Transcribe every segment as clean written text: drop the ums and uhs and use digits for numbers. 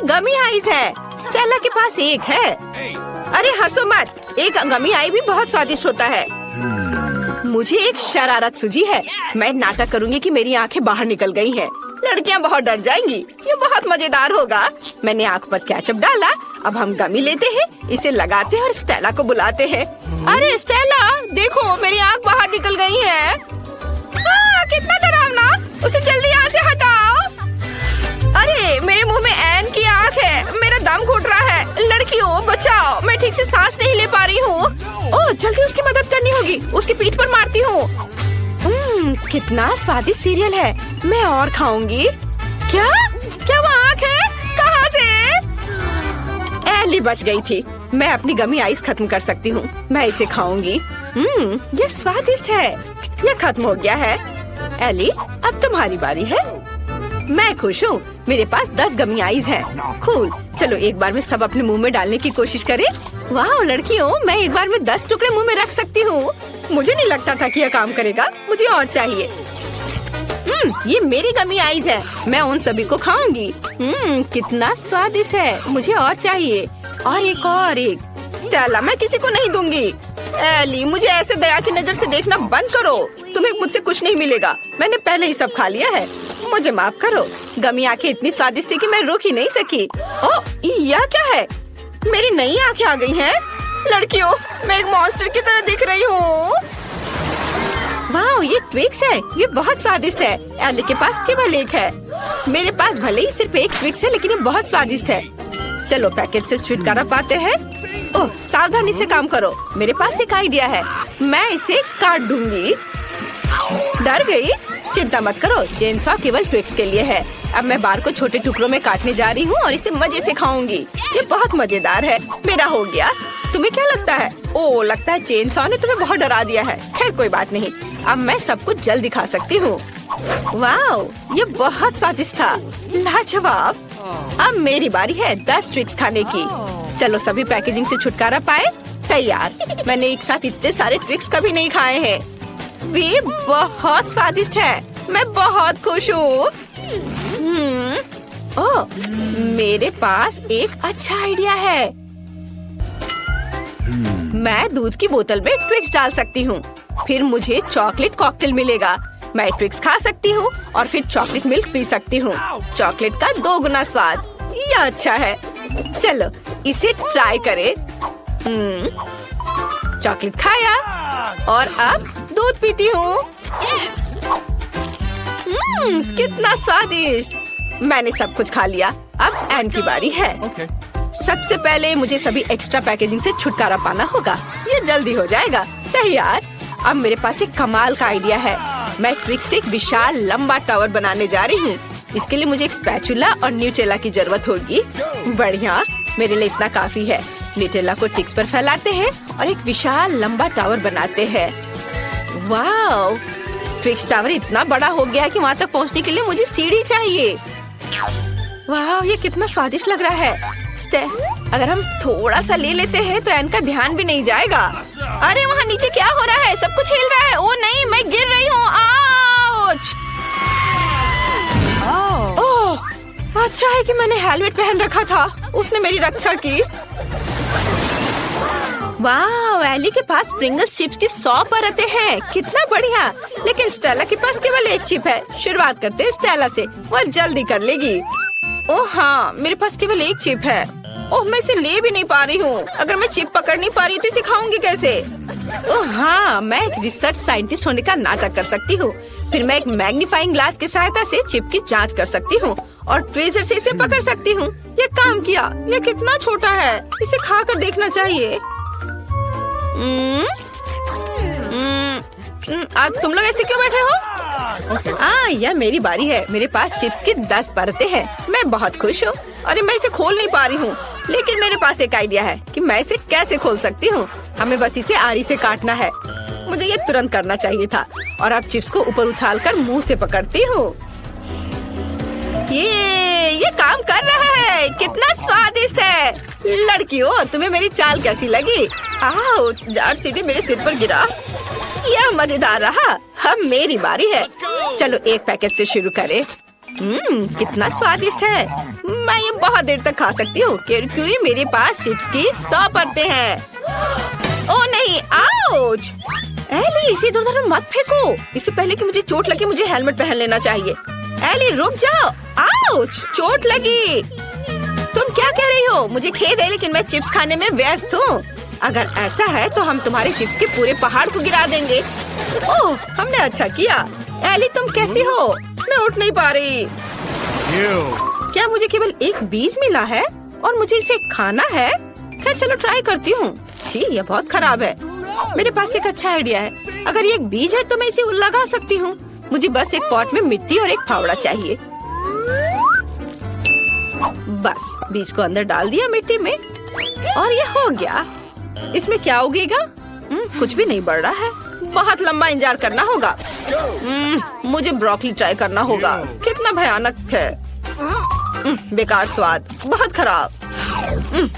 गमी ice है। Stella के पास एक है। अरे हंसो मत, एक गमी आई भी बहुत स्वादिष्ट होता है। मुझे एक शरारत सूझी है। मैं नाटक करूंगी कि मेरी आंखें बाहर निकल गई हैं। लड़कियां बहुत डर जाएंगी। ये बहुत मजेदार होगा। मैंने आंख पर केचप डाला। अब हम गमी लेते हैं, इसे लगाते हैं और स्टेला को बुलाते हैं। अरे स्टेला, देखो मेरी आंख बाहर निकल गई है। कितना डरावना, उसे जल्दी यहाँ से हटाओ। अरे मेरे मुंह में एन की आंख है। मेरा दम घुट रहा है। लड़कियों बचाओ, मैं ठीक से सांस नहीं ले पा रही हूँ। ओह, जल्दी उसकी मदद करनी होगी। उसकी पीठ पर मारती हूँ। कितना स्वादिष्ट सीरियल है। मैं और खाऊंगी। क्या क्या वो आंख है? कहाँ से? एली बच गई थी। मैं अपनी गमी आइस खत्म कर सकती हूँ। मैं इसे खाऊंगी। ये स्वादिष्ट है। ये खत्म हो गया है। एली, अब तुम्हारी बारी है। मैं खुश हूँ। मेरे पास 10 गमी आइस है। कूल। चलो एक बार में सब अपने मुंह में डालने की कोशिश करें। वाह लड़कियों, मैं एक बार में 10 टुकड़े मुंह में रख सकती हूँ। मुझे नहीं लगता था कि यह काम करेगा। मुझे और चाहिए। ये मेरी गमी आइस है। मैं उन सभी को खाऊंगी। कितना स्वादिष्ट है। मुझे और चाहिए। और एक। स्टेला, मैं किसी को नहीं दूंगी। एली, मुझे ऐसे दया की नजर से देखना बंद करो। तुम्हें मुझसे कुछ नहीं मिलेगा। मैंने पहले ही सब खा लिया है। मुझे माफ करो। गमी आंखें इतनी स्वादिष्ट थी कि मैं रोक ही नहीं सकी। ओह, यह क्या है? मेरी नई आंखें आ गई हैं। लड़कियों, मैं एक मॉन्स्टर की तरह दिख रही हूँ। वाह, ये ट्विक्स है। ये बहुत स्वादिष्ट है। एली के पास केवल एक है। मेरे पास भले ही सिर्फ एक ट्विक्स है, लेकिन ये बहुत स्वादिष्ट है। चलो पैकेट से छुटकारा पाते हैं। ओह, सावधानी से काम करो। मेरे पास एक आइडिया है। मैं इसे काट दूंगी। डर गई? चिंता मत करो, चेनसॉ केवल ट्विक्स के लिए है। अब मैं बार को छोटे टुकड़ों में काटने जा रही हूँ और इसे मजे से खाऊंगी। ये बहुत मजेदार है। मेरा हो गया। तुम्हें क्या लगता है? ओह, लगता है चेनसॉ ने तुम्हें बहुत डरा दिया है। खैर कोई बात नहीं। अब मैं सब कुछ जल्द दिखा सकती हूँ। वाह, ये बहुत स्वादिष्ट था। लाजवाब। अब मेरी बारी है 10 ट्विक्स खाने की। चलो सभी पैकेजिंग से छुटकारा पाए। तैयार। मैंने एक साथ इतने सारे ट्विक्स कभी नहीं खाए हैं। वे बहुत स्वादिष्ट है। मैं बहुत खुश हूँ। ओह, मेरे पास एक अच्छा आइडिया है। मैं दूध की बोतल में ट्विक्स डाल सकती हूँ। फिर मुझे चॉकलेट कॉकटेल मिलेगा। मैं ट्विक्स खा सकती हूँ और फिर चॉकलेट मिल्क पी सकती हूँ। चॉकलेट का 2 गुना स्वाद। यह अच्छा है। चलो इसे ट्राई करें। चॉकलेट खाया और अब दूध पीती हूँ। कितना स्वादिष्ट। मैंने सब कुछ खा लिया। अब एन की बारी है। सबसे पहले मुझे सभी एक्स्ट्रा पैकेजिंग से छुटकारा पाना होगा। ये जल्दी हो जाएगा। तैयार। अब मेरे पास एक कमाल का आइडिया है। मैं ट्विक्स से एक विशाल लंबा टावर बनाने जा रही हूँ। इसके लिए मुझे एक स्पैचुला और न्यूटेला की जरूरत होगी। बढ़िया, मेरे लिए इतना काफी है। न्यूटेला को ट्विक्स पर फैलाते हैं और एक विशाल लंबा टावर बनाते हैं। वाह, ट्विक्स टावर इतना बड़ा हो गया कि वहाँ तक पहुँचने के लिए मुझे सीढ़ी चाहिए। वाह, ये कितना स्वादिष्ट लग रहा है। अगर हम थोड़ा सा ले लेते हैं तो एन का ध्यान भी नहीं जाएगा। अरे वहाँ नीचे क्या हो रहा है? सब कुछ हिल रहा है। ओ नहीं, मैं गिर रही हूँ। आउच! ओह, अच्छा है कि मैंने हेलमेट पहन रखा था। उसने मेरी रक्षा की। वाह, एली के पास प्रिंगल्स चिप्स की 100 परतें हैं। कितना बढ़िया। लेकिन स्टेला के पास केवल एक चिप है। शुरुआत करते हैं स्टेला से। वह जल्दी कर लेगी। ओह हाँ, मेरे पास केवल एक चिप है। ओह, मैं इसे ले भी नहीं पा रही हूँ। अगर मैं चिप पकड़ नहीं पा रही तो इसे खाऊंगी कैसे? ओह हाँ, मैं एक रिसर्च साइंटिस्ट होने का नाटक कर सकती हूँ। फिर मैं एक मैग्नीफाइंग ग्लास की सहायता से चिप की जांच कर सकती हूँ और ट्वीजर से इसे पकड़ सकती हूँ। ये काम किया। ये कितना छोटा है। इसे खा कर देखना चाहिए। अब तुम लोग ऐसे क्यों बैठे हो? यह मेरी बारी है। मेरे पास चिप्स की 10 परतें हैं। मैं बहुत खुश हूँ। अरे मैं इसे खोल नहीं पा रही हूँ, लेकिन मेरे पास एक आइडिया है कि मैं इसे कैसे खोल सकती हूँ। हमें बस इसे आरी से काटना है। मुझे ये तुरंत करना चाहिए था। और अब चिप्स को ऊपर उछालकर मुंह से पकड़ती हूँ। ये काम कर रहा है। कितना स्वादिष्ट है। लड़कियों, तुम्हें मेरी चाल कैसी लगी? आउच! जार सीधे मेरे सिर पर गिरा। यह मजेदार रहा। अब मेरी बारी है। चलो एक पैकेट से शुरू करें। कितना स्वादिष्ट है। मैं ये बहुत देर तक खा सकती हूँ क्योंकि मेरे पास चिप्स की 100 परतें हैं। ओ नहीं, आउच! एली, इसे इधर-उधर मत फेंको। इससे पहले कि मुझे चोट लगे मुझे हेलमेट पहन लेना चाहिए। एली, रुक जाओ। आउच! चोट लगी। तुम क्या कह रही हो? मुझे खेद है लेकिन मैं चिप्स खाने में व्यस्त हूँ। अगर ऐसा है तो हम तुम्हारे चिप्स के पूरे पहाड़ को गिरा देंगे। ओह, हमने अच्छा किया। एली, तुम कैसी हो? मैं उठ नहीं पा रही। क्या मुझे केवल एक बीज मिला है और मुझे इसे खाना है? खैर चलो ट्राई करती हूँ। छी, ये बहुत खराब है। मेरे पास एक अच्छा आइडिया है। अगर ये एक बीज है तो मैं इसे लगा सकती हूँ। मुझे बस एक पॉट में मिट्टी और एक फावड़ा चाहिए। बस बीज को अंदर डाल दिया मिट्टी में और ये हो गया। इसमें क्या उगेगा? कुछ भी नहीं बढ़ रहा है। बहुत लंबा इंतजार करना होगा। मुझे ब्रोकली ट्राई करना होगा। कितना भयानक है। बेकार स्वाद, बहुत खराब।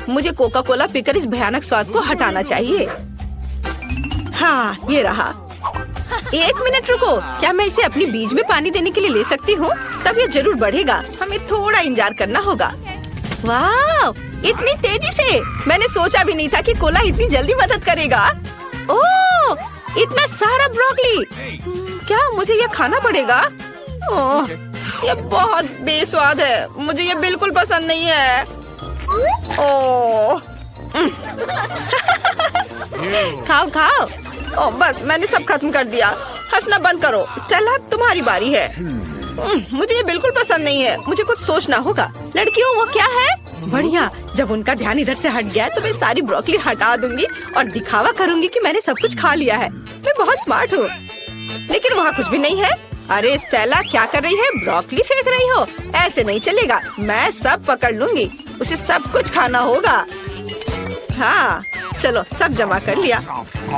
मुझे कोका कोला पीकर इस भयानक स्वाद को हटाना चाहिए। हाँ, ये रहा। 1 मिनट रुको, क्या मैं इसे अपनी बीज में पानी देने के लिए ले सकती हूँ? तब ये जरूर बढ़ेगा। हमें थोड़ा इंतजार करना होगा। वाह, इतनी तेजी से! मैंने सोचा भी नहीं था कि कोला इतनी जल्दी मदद करेगा। ओह, इतना सारा ब्रोकली! क्या मुझे ये खाना पड़ेगा? ओह, ये बहुत बेस्वाद है। मुझे ये बिल्कुल पसंद नहीं है। ओह, खाओ खाओ। ओह, बस मैंने सब खत्म कर दिया। हंसना बंद करो। स्टेला, तुम्हारी बारी है। मुझे ये बिल्कुल पसंद नहीं है। मुझे कुछ सोचना होगा। लड़कियों, वो क्या है? बढ़िया, जब उनका ध्यान इधर से हट गया तो मैं सारी ब्रोकली हटा दूंगी और दिखावा करूंगी कि मैंने सब कुछ खा लिया है। मैं बहुत स्मार्ट हूँ। लेकिन वहाँ कुछ भी नहीं है। अरे स्टेला, क्या कर रही है? ब्रोकली फेंक रही हो? ऐसे नहीं चलेगा। मैं सब पकड़ लूंगी। उसे सब कुछ खाना होगा। हाँ, चलो सब जमा कर लिया।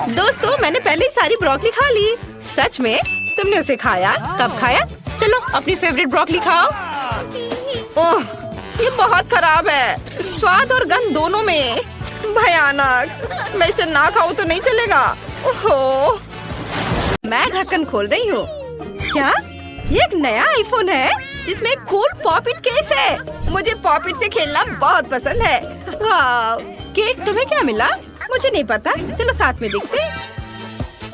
दोस्तों, मैंने पहले ही सारी ब्रोकली खा ली। सच में? तुमने उसे खाया? कब खाया? चलो अपनी फेवरेट ब्रोकली खाओ। ओह, ये बहुत खराब है। स्वाद और गंध दोनों में। भयानक। मैं इसे ना खाऊं तो नहीं चलेगा। ओहो, मैं ढक्कन खोल रही हूँ। क्या? ये एक नया आईफोन है जिसमें एक कूल पॉप-इट केस है। मुझे पॉप-इट से खेलना बहुत पसंद है। वाह, केट, तुम्हें क्या मिला? मुझे नहीं पता। चलो साथ में देखते हैं।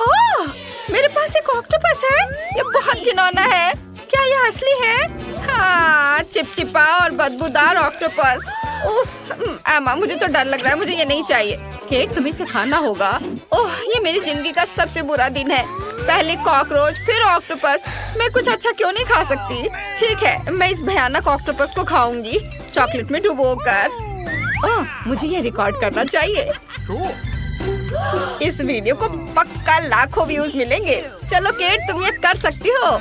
ओह, मेरे पास एक ऑक्टोपस है। ये बहुत घिनौना है। क्या ये असली है? हाँ, चिपचिपा और बदबूदार ऑक्टोपस। उफ, एमा, मुझे तो डर लग रहा है। मुझे ये नहीं चाहिए। केट, तुम्हें इसे खाना होगा। ओह, ये मेरी जिंदगी का सबसे बुरा दिन है। पहले कॉकरोच, फिर ऑक्टोपस। मैं कुछ अच्छा क्यों नहीं खा सकती? ठीक है, मैं इस भयानक ऑक्टोपस को खाऊंगी, चॉकलेट में डुबोकर। ओह, मुझे ये रिकॉर्ड करना चाहिए। इस वीडियो को पक्का लाखों व्यूज मिलेंगे। चलो केट, तुम ये कर सकती हो।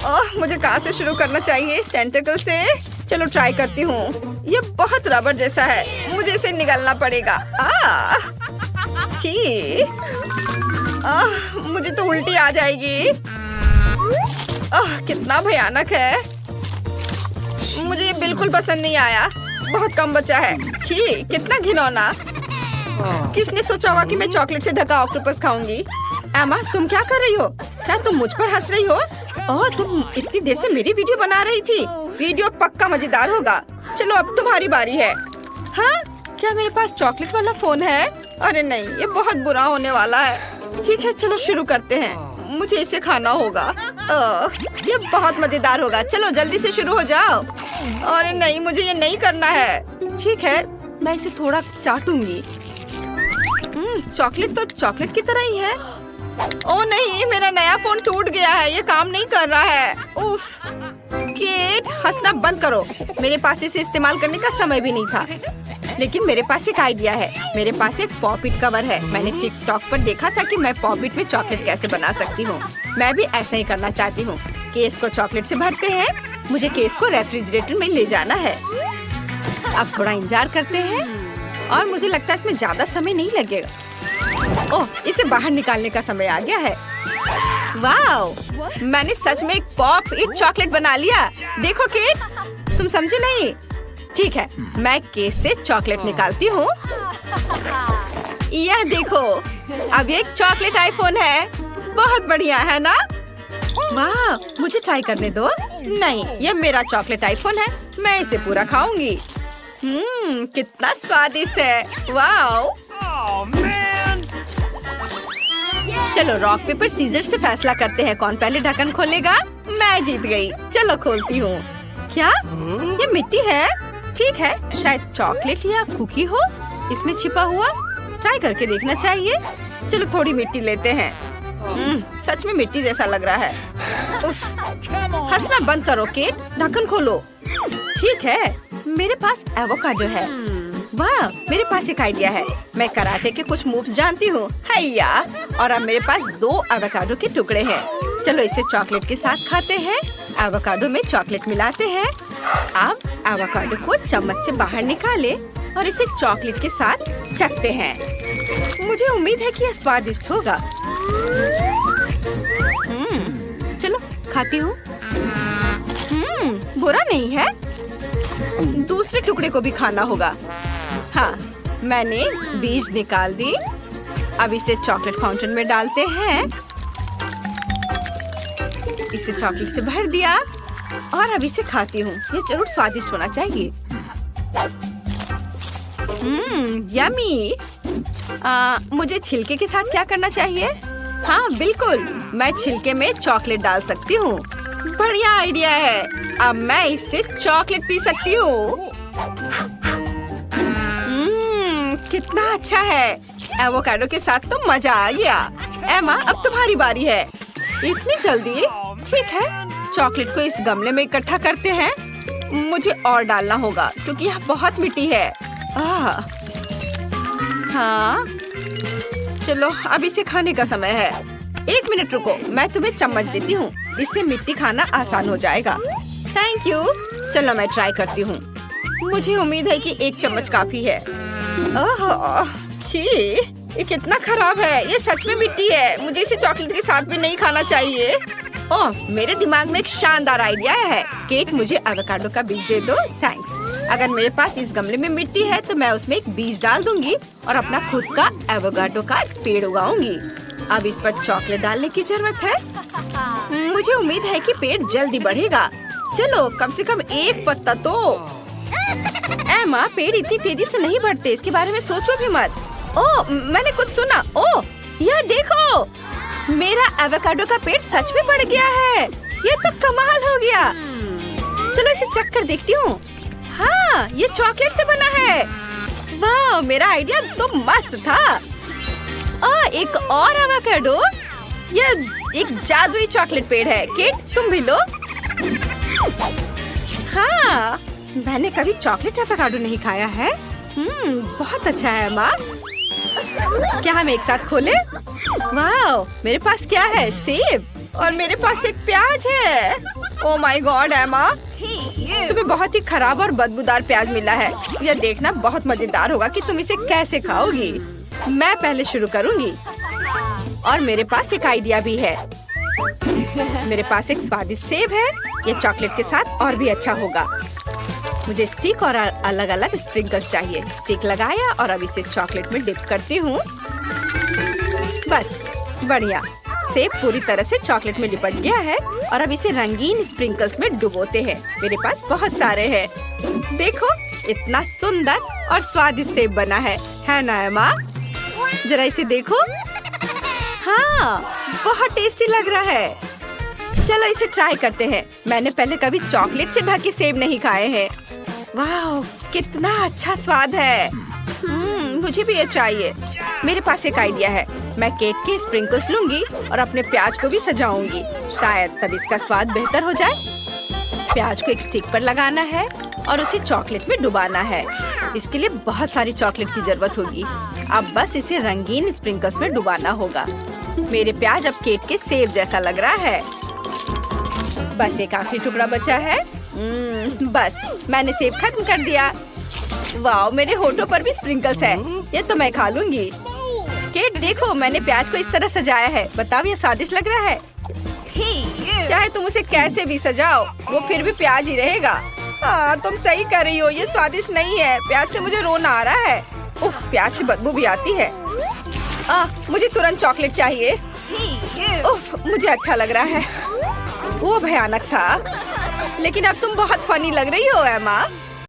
ओह, मुझे कहाँ से शुरू करना चाहिए? टेंटिकल से? चलो ट्राई करती हूँ। ये बहुत रबर जैसा है। मुझे इसे निगलना पड़ेगा। छी, मुझे तो उल्टी आ जाएगी। कितना भयानक है। मुझे ये बिल्कुल पसंद नहीं आया। बहुत कम बचा है। छी, कितना घिनौना। किसने सोचा होगा कि मैं चॉकलेट से ढका ऑक्टोपस खाऊंगी? एमा, तुम क्या कर रही हो? क्या तुम मुझ पर हंस रही हो? ओह, तुम इतनी देर से मेरी वीडियो बना रही थी। वीडियो पक्का मजेदार होगा। चलो अब तुम्हारी बारी है। हाँ, क्या मेरे पास चॉकलेट वाला फोन है? अरे नहीं, ये बहुत बुरा होने वाला है। ठीक है, चलो शुरू करते हैं। मुझे इसे खाना होगा। ये बहुत मजेदार होगा। चलो जल्दी से शुरू हो जाओ। अरे नहीं, मुझे ये नहीं करना है। ठीक है, मैं इसे थोड़ा चाटूंगी। चॉकलेट तो चॉकलेट की तरह ही है। ओह नहीं, मेरा नया फोन टूट गया है। ये काम नहीं कर रहा है। उफ, केट, हंसना बंद करो। मेरे पास इसे इस्तेमाल करने का समय भी नहीं था। लेकिन मेरे पास एक आइडिया है। मेरे पास एक पॉप-इट कवर है। मैंने टिकटॉक पर देखा था कि मैं पॉप-इट में चॉकलेट कैसे बना सकती हूँ। मैं भी ऐसा ही करना चाहती हूँ। केस को चॉकलेट से भरते हैं। मुझे केस को रेफ्रिजरेटर में ले जाना है। अब थोड़ा इंतजार करते हैं और मुझे लगता है इसमें ज्यादा समय नहीं लगेगा। ओह, इसे बाहर निकालने का समय आ गया है। वाह, मैंने सच में एक पॉप-इट चॉकलेट बना लिया। देखो केट, तुम समझे नहीं? ठीक है, मैं केस से चॉकलेट निकालती हूँ। यह देखो, अब एक चॉकलेट आईफोन है। बहुत बढ़िया है ना? वाह, मुझे ट्राई करने दो। नहीं, ये मेरा चॉकलेट आईफोन है, मैं इसे पूरा खाऊंगी। कितना स्वादिष्ट है। वाह। चलो रॉक पेपर सीजर से फैसला करते हैं कौन पहले ढक्कन खोलेगा। मैं जीत गई। चलो खोलती हूँ। क्या ये मिट्टी है? ठीक है, शायद चॉकलेट या कुकी हो इसमें छिपा हुआ। ट्राई करके देखना चाहिए। चलो थोड़ी मिट्टी लेते हैं। सच में मिट्टी जैसा लग रहा है। उफ, हंसना बंद करो केट, ढक्कन खोलो। ठीक है, मेरे पास एवोकाडो है। वाह, मेरे पास एक आइडिया है। मैं कराटे के कुछ मूव्स जानती हूँ। हैया, और अब मेरे पास 2 एवोकाडो के टुकड़े हैं। चलो इसे चॉकलेट के साथ खाते हैं। एवोकाडो में चॉकलेट मिलाते हैं। अब एवोकाडो को चम्मच से बाहर निकाले और इसे चॉकलेट के साथ चखते हैं। मुझे उम्मीद है कि यह स्वादिष्ट होगा। चलो खाती हूँ। बुरा नहीं है। दूसरे टुकड़े को भी खाना होगा। हाँ, मैंने बीज निकाल दी। अब इसे चॉकलेट फाउंटेन में डालते हैं। इसे चॉकलेट से भर दिया और अब इसे खाती हूँ। ये जरूर स्वादिष्ट होना चाहिए। यम्मी। मुझे छिलके के साथ क्या करना चाहिए? हाँ बिल्कुल, मैं छिलके में चॉकलेट डाल सकती हूँ। बढ़िया आइडिया है। अब मैं इससे चॉकलेट पी सकती हूँ। कितना अच्छा है। एवोकाडो के साथ तो मजा आ गया। एमा, अब तुम्हारी बारी है। इतनी जल्दी? ठीक है, चॉकलेट को इस गमले में इकट्ठा करते हैं। मुझे और डालना होगा क्योंकि यह बहुत मिट्टी है। हाँ, चलो अब इसे खाने का समय है। 1 मिनट रुको, मैं तुम्हें चम्मच देती हूँ। इससे मिट्टी खाना आसान हो जाएगा। Thank you. चलो मैं ट्राई करती हूँ। मुझे उम्मीद है कि 1 चम्मच काफी है। ओह, छी, ये कितना खराब है। ये सच में मिट्टी है। मुझे इसे चॉकलेट के साथ भी नहीं खाना चाहिए। ओह, मेरे दिमाग में एक शानदार आइडिया है। केट, मुझे एवोकाडो का बीज दे दो। थैंक्स। अगर मेरे पास इस गमले में मिट्टी है तो मैं उसमें एक बीज डाल दूंगी और अपना खुद का एवोकाडो का पेड़ उगाऊंगी। अब इस पर चॉकलेट डालने की जरूरत है। मुझे उम्मीद है कि पेड़ जल्दी बढ़ेगा। चलो कम से कम 1 पत्ता तो। एमा, पेड़ इतनी तेजी से नहीं बढ़ते, इसके बारे में सोचो भी मत। ओह, मैंने कुछ सुना। ओह, यह देखो, मेरा एवोकाडो का पेड़ सच में बढ़ गया है। ये तो कमाल हो गया। चलो इसे चख कर देखती हूँ। हाँ, ये चॉकलेट से बना है। वाह, मेरा आइडिया तो मस्त था। एक और एवोकाडो। ये एक जादुई चॉकलेट पेड़ है। केट, तुम भी लो। हाँ, मैंने कभी चॉकलेट एवोकाडो नहीं खाया है। बहुत अच्छा है माँ। क्या हम एक साथ खोले? वाह, मेरे पास क्या है? सेब और मेरे पास एक प्याज है। ओह माय गॉड एमा, तुम्हें बहुत ही खराब और बदबूदार प्याज मिला है। यह देखना बहुत मजेदार होगा कि तुम इसे कैसे खाओगी। मैं पहले शुरू करूंगी और मेरे पास एक आइडिया भी है। मेरे पास एक स्वादिष्ट सेब है। ये चॉकलेट के साथ और भी अच्छा होगा। मुझे स्टिक और अलग अलग स्प्रिंकल्स चाहिए। स्टिक लगाया और अब इसे चॉकलेट में डिप करती हूँ। बस, बढ़िया। सेब पूरी तरह से चॉकलेट में लिपट गया है और अब इसे रंगीन स्प्रिंकल्स में डुबोते हैं। मेरे पास बहुत सारे हैं। देखो, इतना सुंदर और स्वादिष्ट सेब बना है ना एमा? जरा इसे देखो। हाँ, बहुत टेस्टी लग रहा है। चलो इसे ट्राई करते हैं। मैंने पहले कभी चॉकलेट से ढके सेब नहीं खाए हैं। वाह, कितना अच्छा स्वाद है। मुझे भी ये चाहिए। मेरे पास एक आइडिया है। मैं केक के स्प्रिंकल्स लूंगी और अपने प्याज को भी सजाऊंगी। शायद तब इसका स्वाद बेहतर हो जाए। प्याज को एक स्टिक पर लगाना है और उसे चॉकलेट में डुबाना है। इसके लिए बहुत सारी चॉकलेट की जरूरत होगी। अब बस इसे रंगीन स्प्रिंकल्स में डुबाना होगा। मेरे प्याज अब केक के सेब जैसा लग रहा है। बस एक आखिरी टुकड़ा बचा है। बस, मैंने सेब खत्म कर दिया। वाह, मेरे होठों पर भी स्प्रिंकल्स है। ये तो मैं खा लूंगी। केट, देखो, मैंने प्याज को इस तरह सजाया है। बताओ, ये स्वादिष्ट लग रहा है? चाहे तुम उसे कैसे भी सजाओ, वो फिर भी प्याज ही रहेगा। हाँ, तुम सही कर रही हो। ये स्वादिष्ट नहीं है। प्याज से मुझे रोना आ रहा है। उफ, प्याज से बदबू भी आती है। मुझे तुरंत चॉकलेट चाहिए। उफ, मुझे अच्छा लग रहा है। वो भयानक था। लेकिन अब तुम बहुत फनी लग रही हो एमा।